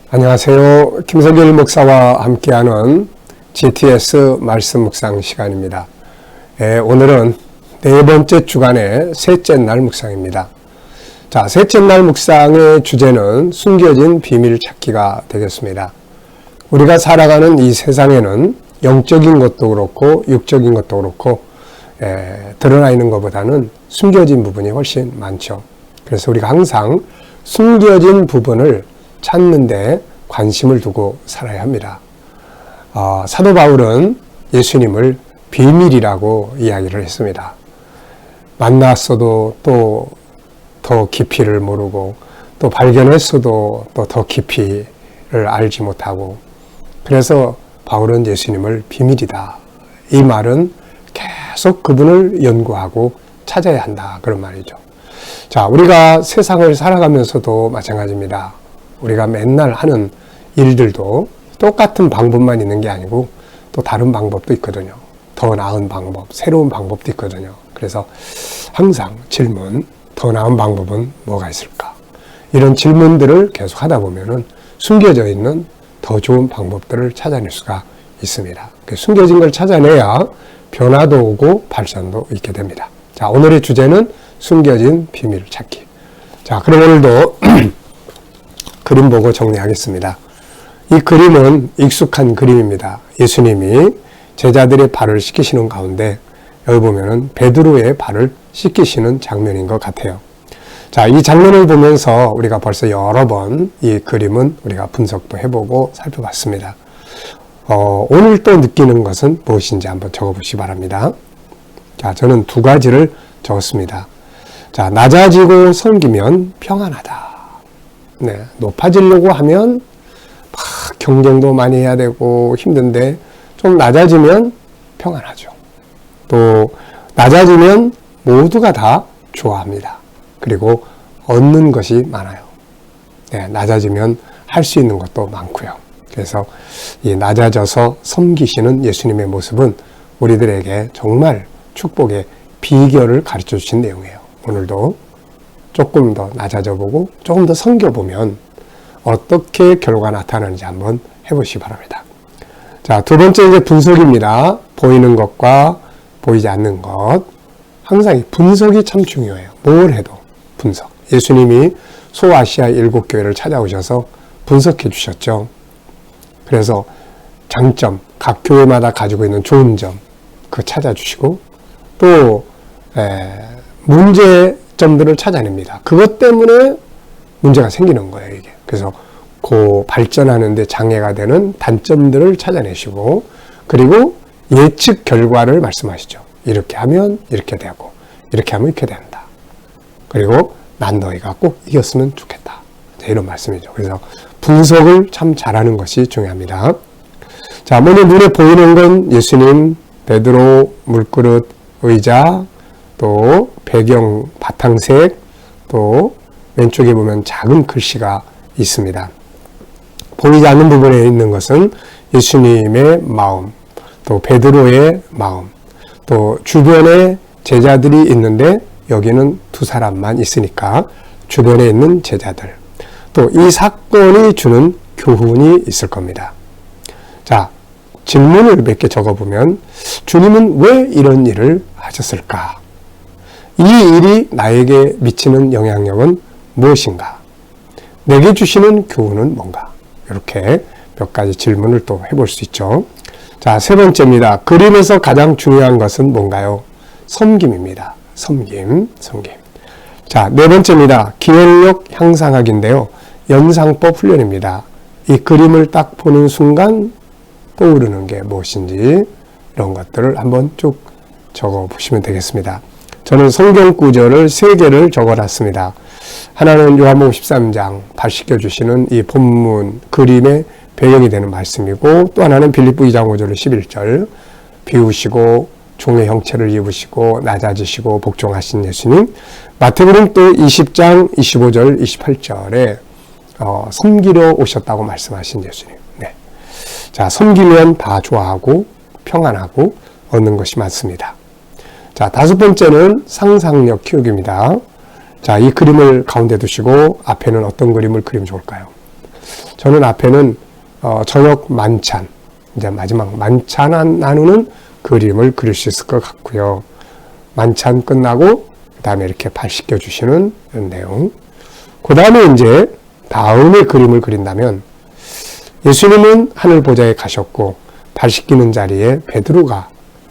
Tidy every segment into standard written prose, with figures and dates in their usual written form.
안녕하세요. 김석일 목사와 함께하는 GTS 말씀 묵상 시간입니다. 오늘은 네 번째 주간의 셋째 날 묵상입니다. 자, 셋째 날 묵상의 주제는 숨겨진 비밀 찾기가 되겠습니다. 우리가 살아가는 이 세상에는 영적인 것도 그렇고 육적인 것도 그렇고 드러나 있는 것보다는 숨겨진 부분이 훨씬 많죠. 그래서 우리가 항상 숨겨진 부분을 찾는데 관심을 두고 살아야 합니다. 사도 바울은 예수님을 비밀이라고 이야기를 했습니다. 만났어도 또 더 깊이를 모르고 또 발견했어도 또 더 깊이를 알지 못하고, 그래서 바울은 예수님을 비밀이다. 이 말은 계속 그분을 연구하고 찾아야 한다, 그런 말이죠. 자, 우리가 세상을 살아가면서도 마찬가지입니다. 우리가 맨날 하는 일들도 똑같은 방법만 있는 게 아니고 또 다른 방법도 있거든요. 더 나은 방법, 새로운 방법도 있거든요. 그래서 항상 질문, 더 나은 방법은 뭐가 있을까? 이런 질문들을 계속 하다 보면은 숨겨져 있는 더 좋은 방법들을 찾아낼 수가 있습니다. 숨겨진 걸 찾아내야 변화도 오고 발전도 있게 됩니다. 자, 오늘의 주제는 숨겨진 비밀 찾기. 자, 그럼 오늘도 그림 보고 정리하겠습니다. 이 그림은 익숙한 그림입니다. 예수님이 제자들의 발을 씻기시는 가운데 여기 보면은 베드로의 발을 씻기시는 장면인 것 같아요. 자, 이 장면을 보면서 우리가 벌써 여러 번 이 그림은 우리가 분석도 해보고 살펴봤습니다. 오늘 또 느끼는 것은 무엇인지 한번 적어보시기 바랍니다. 자, 저는 두 가지를 적었습니다. 자, 낮아지고 섬기면 평안하다. 네, 높아지려고 하면 막 경쟁도 많이 해야 되고 힘든데 좀 낮아지면 평안하죠. 또 낮아지면 모두가 다 좋아합니다. 그리고 얻는 것이 많아요. 네, 낮아지면 할 수 있는 것도 많고요. 그래서 이 낮아져서 섬기시는 예수님의 모습은 우리들에게 정말 축복의 비결을 가르쳐 주신 내용이에요. 오늘도 조금 더 낮아져 보고 조금 더 섬겨보면 어떻게 결과가 나타나는지 한번 해보시기 바랍니다. 자, 두 번째 이제 분석입니다. 보이는 것과 보이지 않는 것. 항상 이 분석이 참 중요해요. 뭘 해도 분석. 예수님이 소아시아 7교회를 찾아오셔서 분석해 주셨죠. 그래서 장점, 각 교회마다 가지고 있는 좋은 점, 그거 찾아주시고 또 문제점들을 찾아냅니다. 그것 때문에 문제가 생기는 거예요, 이게. 그래서 그 발전하는데 장애가 되는 단점들을 찾아내시고, 그리고 예측 결과를 말씀하시죠. 이렇게 하면 이렇게 되고, 이렇게 하면 이렇게 된다. 그리고 난 너희가 꼭 이겼으면 좋겠다. 이런 말씀이죠. 그래서 분석을 참 잘하는 것이 중요합니다. 자, 먼저 눈에 보이는 건 예수님, 베드로, 물그릇, 의자, 또 배경 바탕색, 또 왼쪽에 보면 작은 글씨가 있습니다. 보이지 않는 부분에 있는 것은 예수님의 마음, 또 베드로의 마음, 또 주변에 제자들이 있는데 여기는 두 사람만 있으니까 주변에 있는 제자들, 또 이 사건이 주는 교훈이 있을 겁니다. 자, 질문을 몇 개 적어보면 주님은 왜 이런 일을 하셨을까? 이 일이 나에게 미치는 영향력은 무엇인가? 내게 주시는 교훈은 뭔가? 이렇게 몇 가지 질문을 또 해볼 수 있죠. 자, 세 번째입니다. 그림에서 가장 중요한 것은 뭔가요? 섬김입니다. 섬김. 자, 네 번째입니다. 기억력 향상학인데요. 연상법 훈련입니다. 이 그림을 딱 보는 순간 떠오르는 게 무엇인지 이런 것들을 한번 쭉 적어 보시면 되겠습니다. 저는 성경 구절을 3개를 적어놨습니다. 하나는 요한복음 13장 발 씻겨주시는 이 본문 그림의 배경이 되는 말씀이고, 또 하나는 빌립보 2장 5절 11절 비우시고 종의 형체를 입으시고 낮아지시고 복종하신 예수님, 마태복음 또 20장 25절 28절에 섬기러 오셨다고 말씀하신 예수님. 네. 자, 섬기면 다 좋아하고 평안하고 얻는 것이 많습니다. 자, 다섯 번째는 상상력 키우기입니다. 자, 이 그림을 가운데 두시고 앞에는 어떤 그림을 그리면 좋을까요? 저는 앞에는 저녁 만찬, 이제 마지막 만찬 나누는 그림을 그릴 수 있을 것 같고요. 만찬 끝나고 그 다음에 이렇게 발 씻겨주시는 내용. 그 다음에 이제 다음에 그림을 그린다면 예수님은 하늘 보좌에 가셨고 발 씻기는 자리에 베드로가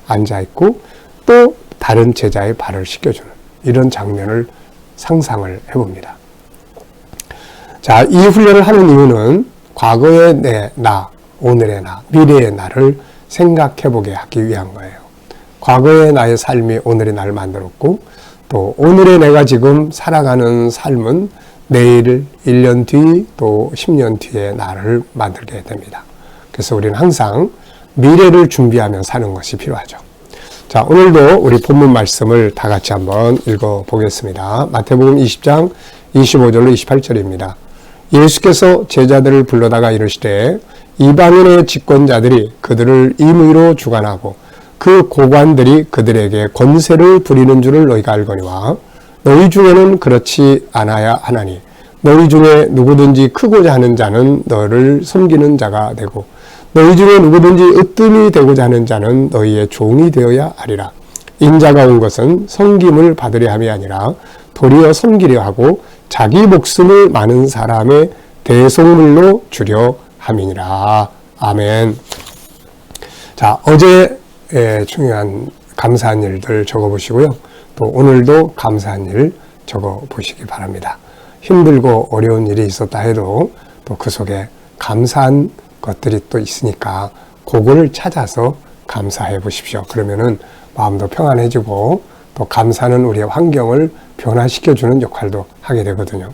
앉아있고 또 다른 제자의 발을 씻겨주는 이런 장면을 상상을 해봅니다. 자, 이 훈련을 하는 이유는 과거의 나, 오늘의 나, 미래의 나를 생각해보게 하기 위한 거예요. 과거의 나의 삶이 오늘의 나를 만들었고 또 오늘의 내가 지금 살아가는 삶은 내일 1년 뒤 또 10년 뒤에 나를 만들게 됩니다. 그래서 우리는 항상 미래를 준비하며 사는 것이 필요하죠. 자, 오늘도 우리 본문 말씀을 다 같이 한번 읽어보겠습니다. 마태복음 20장 25절로 28절입니다. 예수께서 제자들을 불러다가 이르시되 이방인의 집권자들이 그들을 임의로 주관하고 그 고관들이 그들에게 권세를 부리는 줄을 너희가 알거니와 너희 중에는 그렇지 않아야 하나니 너희 중에 누구든지 크고자 하는 자는 너를 섬기는 자가 되고 너희 중에 누구든지 으뜸이 되고자 하는 자는 너희의 종이 되어야 하리라. 인자가 온 것은 섬김을 받으려 함이 아니라 도리어 섬기려 하고 자기 목숨을 많은 사람의 대속물로 주려 함이니라. 아멘. 자, 어제 중요한 감사한 일들 적어보시고요. 또 오늘도 감사한 일 적어보시기 바랍니다. 힘들고 어려운 일이 있었다 해도 또 그 속에 감사한 것들이 또 있으니까 그거를 찾아서 감사해 보십시오. 그러면은 마음도 평안해지고 또 감사는 우리의 환경을 변화시켜주는 역할도 하게 되거든요.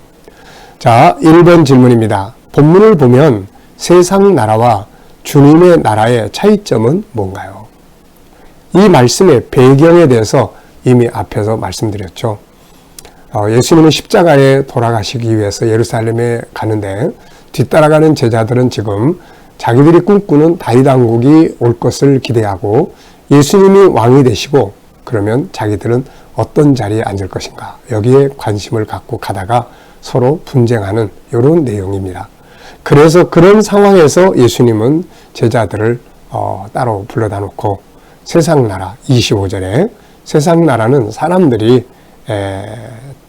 자, 1번 질문입니다. 본문을 보면 세상 나라와 주님의 나라의 차이점은 뭔가요? 이 말씀의 배경에 대해서 이미 앞에서 말씀드렸죠. 예수님은 십자가에 돌아가시기 위해서 예루살렘에 가는데 뒤따라가는 제자들은 지금 자기들이 꿈꾸는 다윗 왕국이 올 것을 기대하고 예수님이 왕이 되시고 그러면 자기들은 어떤 자리에 앉을 것인가 여기에 관심을 갖고 가다가 서로 분쟁하는 이런 내용입니다. 그래서 그런 상황에서 예수님은 제자들을 따로 불러다 놓고 세상 나라 25절에 세상 나라는 사람들이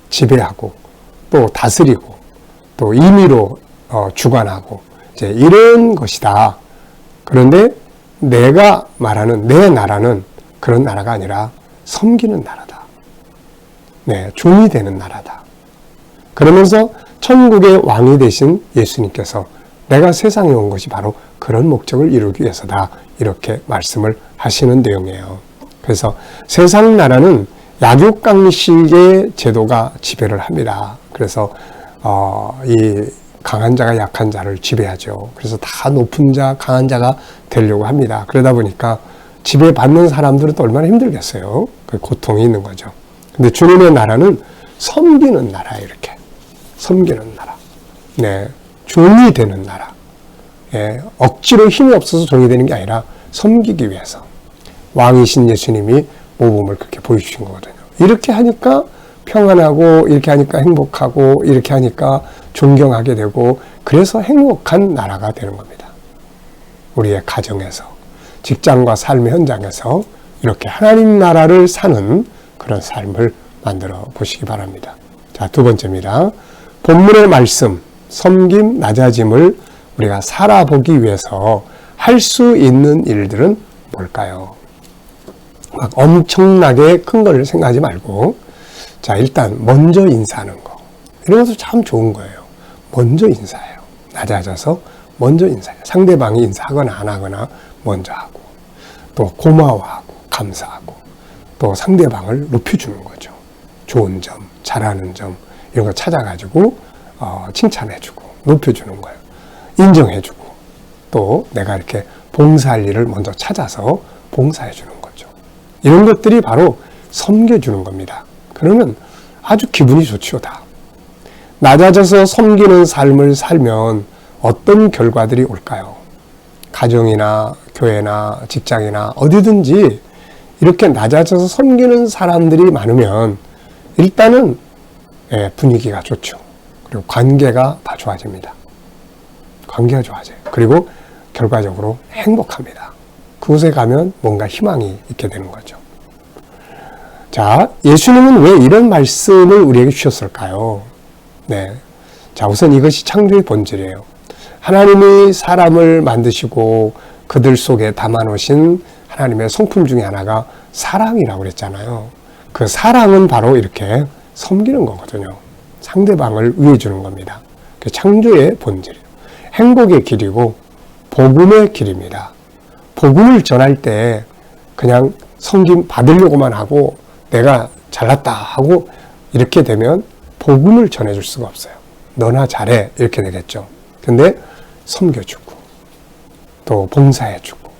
지배하고 또 다스리고 또 임의로 주관하고 이제 이런 것이다. 그런데 내가 말하는 내 나라는 그런 나라가 아니라 섬기는 나라다. 네, 종이 되는 나라다. 그러면서 천국의 왕이 되신 예수님께서 내가 세상에 온 것이 바로 그런 목적을 이루기 위해서다. 이렇게 말씀을 하시는 내용이에요. 그래서 세상 나라는 약육강식의 제도가 지배를 합니다. 그래서 이 강한 자가 약한 자를 지배하죠. 그래서 다 높은 자, 강한 자가 되려고 합니다. 그러다 보니까 지배받는 사람들은 또 얼마나 힘들겠어요. 그 고통이 있는 거죠. 근데 주님의 나라는 섬기는 나라예요. 이렇게 섬기는 나라. 네, 종이 되는 나라. 예, 억지로 힘이 없어서 종이 되는 게 아니라 섬기기 위해서 왕이신 예수님이 모범을 그렇게 보여주신 거거든요. 이렇게 하니까 평안하고 이렇게 하니까 행복하고 이렇게 하니까 존경하게 되고 그래서 행복한 나라가 되는 겁니다. 우리의 가정에서 직장과 삶의 현장에서 이렇게 하나님 나라를 사는 그런 삶을 만들어 보시기 바랍니다. 자, 두 번째입니다. 본문의 말씀, 섬김, 낮아짐을 우리가 살아보기 위해서 할 수 있는 일들은 뭘까요? 막 엄청나게 큰 걸 생각하지 말고 자, 일단 먼저 인사하는 거. 이런 것도 참 좋은 거예요. 먼저 인사해요. 낮아져서 먼저 인사해요. 상대방이 인사하거나 안 하거나 먼저 하고 또 고마워하고 감사하고 또 상대방을 높여주는 거죠. 좋은 점, 잘하는 점 이런 거 찾아가지고 칭찬해주고 높여주는 거예요. 인정해주고 또 내가 이렇게 봉사할 일을 먼저 찾아서 봉사해주는 거죠. 이런 것들이 바로 섬겨주는 겁니다. 그러면 아주 기분이 좋죠, 다. 낮아져서 섬기는 삶을 살면 어떤 결과들이 올까요? 가정이나 교회나 직장이나 어디든지 이렇게 낮아져서 섬기는 사람들이 많으면 일단은 분위기가 좋죠. 그리고 관계가 다 좋아집니다. 관계가 좋아져요. 그리고 결과적으로 행복합니다. 그곳에 가면 뭔가 희망이 있게 되는 거죠. 자, 예수님은 왜 이런 말씀을 우리에게 주셨을까요? 네. 자, 우선 이것이 창조의 본질이에요. 하나님이 사람을 만드시고 그들 속에 담아놓으신 하나님의 성품 중에 하나가 사랑이라고 그랬잖아요. 그 사랑은 바로 이렇게 섬기는 거거든요. 상대방을 위해 주는 겁니다. 그 창조의 본질이에요. 행복의 길이고 복음의 길입니다. 복음을 전할 때 그냥 섬김 받으려고만 하고 내가 잘났다 하고 이렇게 되면 복음을 전해줄 수가 없어요. 너나 잘해 이렇게 되겠죠. 근데 섬겨주고 또 봉사해주고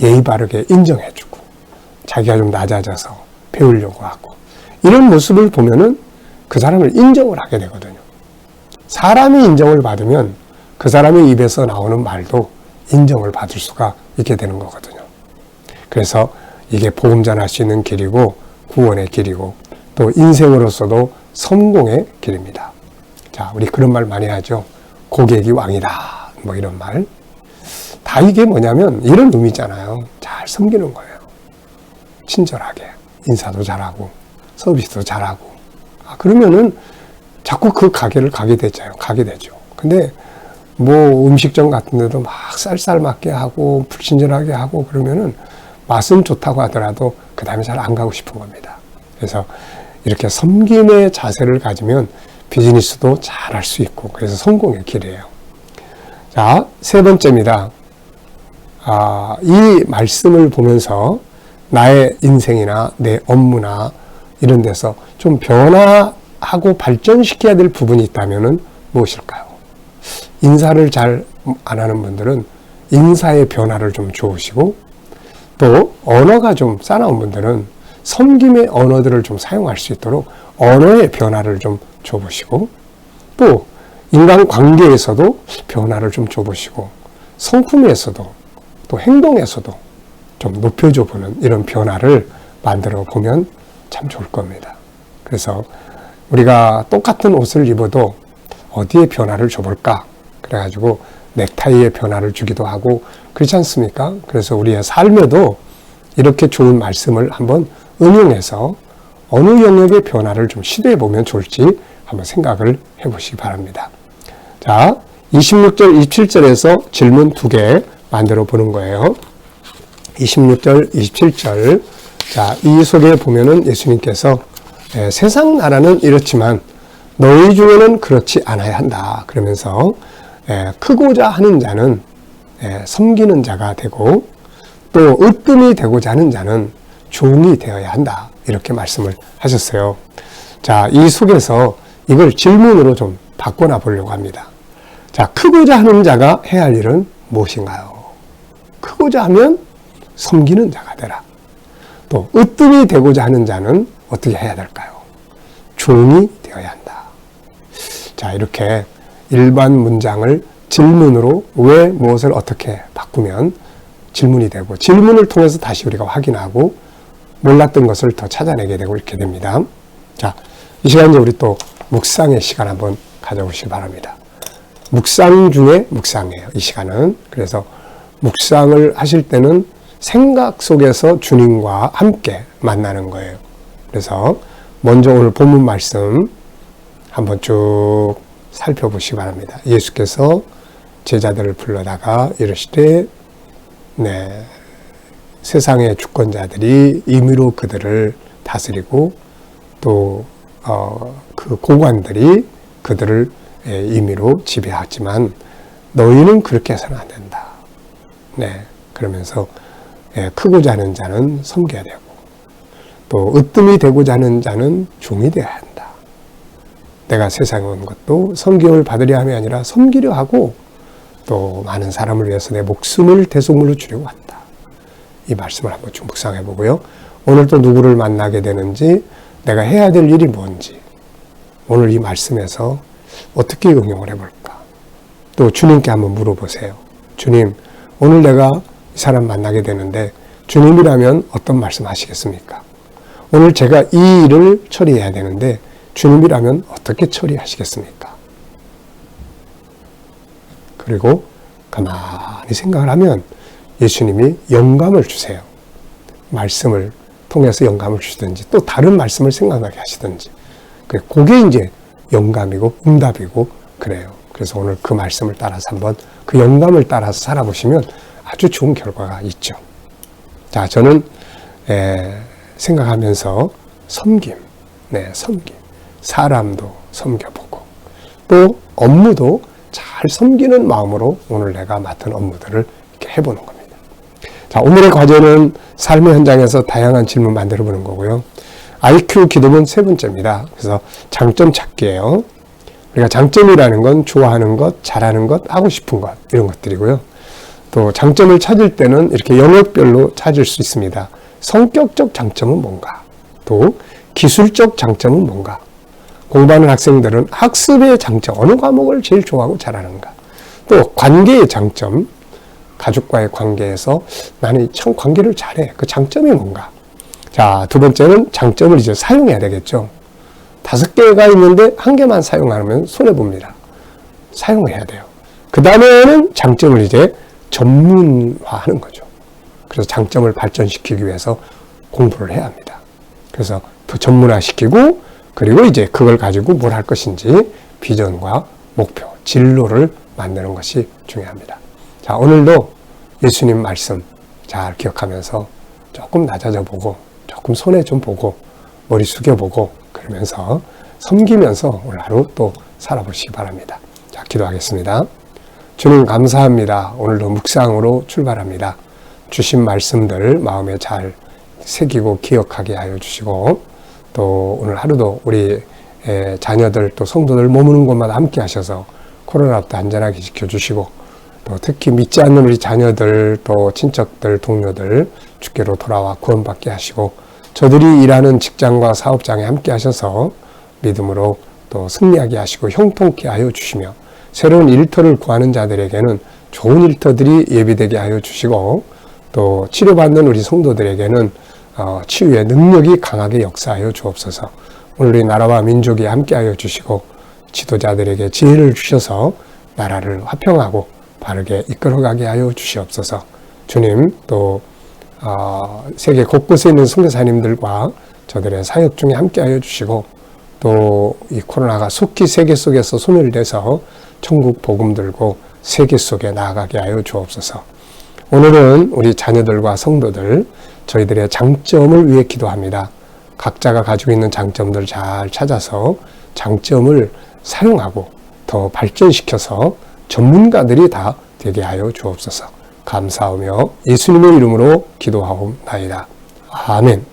예의 바르게 인정해주고 자기가 좀 낮아져서 배우려고 하고 이런 모습을 보면은 그 사람을 인정을 하게 되거든요. 사람이 인정을 받으면 그 사람의 입에서 나오는 말도 인정을 받을 수가 있게 되는 거거든요. 그래서 이게 복음 전할 수 있는 길이고 구원의 길이고 또 인생으로서도 성공의 길입니다. 자, 우리 그런 말 많이 하죠. 고객이 왕이다. 뭐 이런 말. 다 이게 뭐냐면 이런 의미잖아요. 잘 섬기는 거예요. 친절하게 인사도 잘하고 서비스도 잘하고. 그러면은 자꾸 그 가게를 가게 되죠. 근데 뭐 음식점 같은 데도 막 쌀쌀맞게 하고 불친절하게 하고 그러면은 맛은 좋다고 하더라도 그 다음에 잘 안 가고 싶은 겁니다. 그래서 이렇게 섬김의 자세를 가지면 비즈니스도 잘 할 수 있고 그래서 성공의 길이에요. 자, 세 번째입니다. 이 말씀을 보면서 나의 인생이나 내 업무나 이런 데서 좀 변화하고 발전시켜야 될 부분이 있다면 무엇일까요? 인사를 잘 안 하는 분들은 인사의 변화를 좀 주시고 또 언어가 좀 싸나운 분들은 섬김의 언어들을 좀 사용할 수 있도록 언어의 변화를 좀 줘보시고 또 인간관계에서도 변화를 좀 줘보시고 성품에서도 또 행동에서도 좀 높여줘 보는 이런 변화를 만들어 보면 참 좋을 겁니다. 그래서 우리가 똑같은 옷을 입어도 어디에 변화를 줘볼까? 그래가지고 넥타이에 변화를 주기도 하고 그렇지 않습니까? 그래서 우리의 삶에도 이렇게 좋은 말씀을 한번 응용해서 어느 영역의 변화를 좀 시도해 보면 좋을지 한번 생각을 해보시기 바랍니다. 자, 26절, 27절에서 질문 2개 만들어 보는 거예요. 26절, 27절. 자, 이 속에 보면은 예수님께서 세상 나라는 이렇지만 너희 중에는 그렇지 않아야 한다. 그러면서 크고자 하는 자는 섬기는 자가 되고 또 으뜸이 되고자 하는 자는 종이 되어야 한다. 이렇게 말씀을 하셨어요. 자, 이 속에서 이걸 질문으로 좀 바꿔놔 보려고 합니다. 자, 크고자 하는 자가 해야 할 일은 무엇인가요? 크고자 하면 섬기는 자가 되라. 또 으뜸이 되고자 하는 자는 어떻게 해야 될까요? 종이 되어야 한다. 자, 이렇게 일반 문장을 질문으로 왜 무엇을 어떻게 바꾸면 질문이 되고 질문을 통해서 다시 우리가 확인하고 몰랐던 것을 더 찾아내게 되고 이렇게 됩니다. 자, 이 시간 이제 우리 또 묵상의 시간 한번 가져보시기 바랍니다. 묵상 중에 묵상이에요. 이 시간은. 그래서 묵상을 하실 때는 생각 속에서 주님과 함께 만나는 거예요. 그래서 먼저 오늘 본문 말씀 한번 쭉 살펴보시기 바랍니다. 예수께서 제자들을 불러다가 이르시되 세상의 주권자들이 임의로 그들을 다스리고 또 그 고관들이 그들을 임의로 지배하지만 너희는 그렇게 해서는 안 된다. 그러면서 크고자 하는 자는 섬겨야 되고 또 으뜸이 되고자 하는 자는 종이 되어야 한다. 내가 세상에 온 것도 섬김을 받으려 함이 아니라 섬기려 하고 또 많은 사람을 위해서 내 목숨을 대속물로 주려고 한다. 이 말씀을 한번 좀 묵상해 보고요. 오늘 또 누구를 만나게 되는지 내가 해야 될 일이 뭔지 오늘 이 말씀에서 어떻게 응용을 해볼까? 또 주님께 한번 물어보세요. 주님, 오늘 내가 이 사람 만나게 되는데 주님이라면 어떤 말씀 하시겠습니까? 오늘 제가 이 일을 처리해야 되는데 주님이라면 어떻게 처리하시겠습니까? 그리고 가만히 생각을 하면 예수님이 영감을 주세요. 말씀을 통해서 영감을 주시든지 또 다른 말씀을 생각나게 하시든지 그게 이제 영감이고 응답이고 그래요. 그래서 오늘 그 말씀을 따라서 한번 그 영감을 따라서 살아보시면 아주 좋은 결과가 있죠. 자, 저는 생각하면서 섬김, 섬김. 사람도 섬겨보고 또 업무도 잘 섬기는 마음으로 오늘 내가 맡은 업무들을 이렇게 해보는 겁니다. 자, 오늘의 과제는 삶의 현장에서 다양한 질문 만들어 보는 거고요. IQ 기도문 세 번째입니다. 그래서 장점 찾기예요. 우리가 장점이라는 건 좋아하는 것, 잘하는 것, 하고 싶은 것 이런 것들이고요. 또 장점을 찾을 때는 이렇게 영역별로 찾을 수 있습니다. 성격적 장점은 뭔가? 또 기술적 장점은 뭔가? 공부하는 학생들은 학습의 장점, 어느 과목을 제일 좋아하고 잘하는가? 또 관계의 장점, 가족과의 관계에서 나는 참 관계를 잘해. 그 장점이 뭔가? 자, 두 번째는 장점을 이제 사용해야 되겠죠. 5개가 있는데 1개만 사용하면 손해봅니다. 사용해야 돼요. 그 다음에는 장점을 이제 전문화하는 거죠. 그래서 장점을 발전시키기 위해서 공부를 해야 합니다. 그래서 더 전문화시키고 그리고 이제 그걸 가지고 뭘 할 것인지 비전과 목표, 진로를 만드는 것이 중요합니다. 자, 오늘도 예수님 말씀 잘 기억하면서 조금 낮아져 보고 조금 손에 좀 보고 머리 숙여보고 그러면서 섬기면서 오늘 하루 또 살아보시기 바랍니다. 자, 기도하겠습니다. 주님 감사합니다. 오늘도 묵상으로 출발합니다. 주신 말씀들 마음에 잘 새기고 기억하게 하여 주시고 또 오늘 하루도 우리 자녀들 또 성도들 머무는 곳마다 함께 하셔서 코로나부터 안전하게 지켜주시고 또 특히 믿지 않는 우리 자녀들 또 친척들 동료들 주께로 돌아와 구원받게 하시고 저들이 일하는 직장과 사업장에 함께 하셔서 믿음으로 또 승리하게 하시고 형통케 하여 주시며 새로운 일터를 구하는 자들에게는 좋은 일터들이 예비되게 하여 주시고 또 치료받는 우리 성도들에게는 치유의 능력이 강하게 역사하여 주옵소서. 오늘 이 나라와 민족이 함께하여 주시고 지도자들에게 지혜를 주셔서 나라를 화평하고 바르게 이끌어가게 하여 주시옵소서. 주님 또 세계 곳곳에 있는 선교사님들과 저들의 사역 중에 함께하여 주시고 또 이 코로나가 속히 세계 속에서 소멸돼서 천국 복음 들고 세계 속에 나아가게 하여 주옵소서. 오늘은 우리 자녀들과 성도들 저희들의 장점을 위해 기도합니다. 각자가 가지고 있는 장점들 잘 찾아서 장점을 사용하고 더 발전시켜서 전문가들이 다 되게 하여 주옵소서. 감사하며 예수님의 이름으로 기도하옵나이다. 아멘.